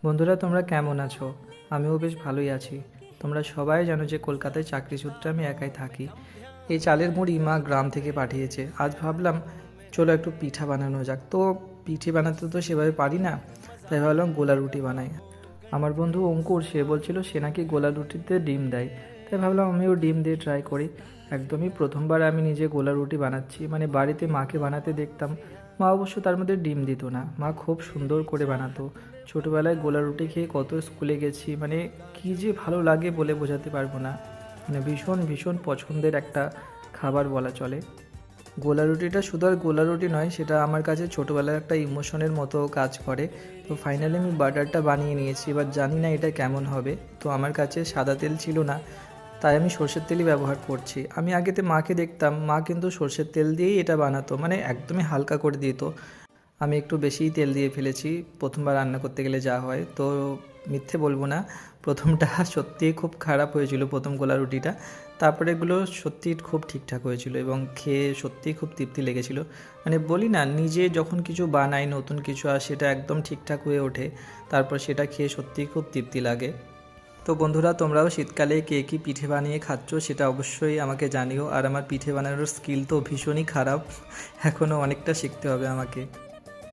বন্ধুরা, তোমরা কেমন আছো? আমিও বেশ ভালোই আছি। তোমরা সবাই জানো যে কলকাতায় চাকরি সূত্রে আমি একাই থাকি। এই চালের মুড়ি মা গ্রাম থেকে পাঠিয়েছে। আজ ভাবলাম চলো একটু পিঠা বানানো যাক। তো পিঠে বানাতে তো সেভাবে পারি না, তাই ভাবলাম গোলা রুটি বানাই। আমার বন্ধু অঙ্কুর সে বলছিল সে নাকি গোলা রুটিতে ডিম দেয়, তাই ভাবলাম আমিও ডিম দিয়ে ট্রাই করি। একদমই প্রথমবার আমি নিজে গোলা রুটি বানাচ্ছি, মানে বাড়িতে মাকে বানাতে দেখতাম। মা অবশ্য তার মধ্যে ডিম দিত না, মা খুব সুন্দর করে বানাতো। ছোটোবেলায় গোলা রুটি খেয়ে কত স্কুলে গেছি, মানে কী যে ভালো লাগে বলে বোঝাতে পারবো না। মানে ভীষণ ভীষণ পছন্দের একটা খাবার বলা চলে। গোলা রুটিটা শুধু আর গোলা রুটি নয়, সেটা আমার কাছে ছোটোবেলার একটা ইমোশনের মতো কাজ করে। তো ফাইনালি আমি বাটারটা বানিয়ে নিয়েছি। এবার জানি না এটা কেমন হবে। তো আমার কাছে সাদা তেল ছিল না, তাই আমি সরষের তেলই ব্যবহার করছি। আমি আগেতে মাকে দেখতাম, মা কিন্তু সরষের তেল দিয়েই এটা বানাতো, মানে একদমই হালকা করে দিত। আমি একটু বেশিই তেল দিয়ে ফেলেছি প্রথমবার রান্না করতে গেলে যা হয়। তো মিথ্যে বলবো না, প্রথমটা সত্যিই খুব খারাপ হয়েছিল, প্রথম গোলা রুটিটা। তারপরে এগুলো সত্যিই খুব ঠিকঠাক হয়েছিল এবং খেয়ে সত্যিই খুব তৃপ্তি লেগেছিল। মানে বলি না, নিজে যখন কিছু বানাই নতুন কিছু আর সেটা একদম ঠিকঠাক হয়ে ওঠে, তারপর সেটা খেয়ে সত্যিই খুব তৃপ্তি লাগে। তো বন্ধুরা, তোমরাও শীতকালে কে কী পিঠে বানিয়ে খাচ্ছ সেটা অবশ্যই আমাকে জানিও। আর আমার পিঠে বানানোর স্কিল তো ভীষণই খারাপ, এখনও অনেকটা শিখতে হবে আমাকে।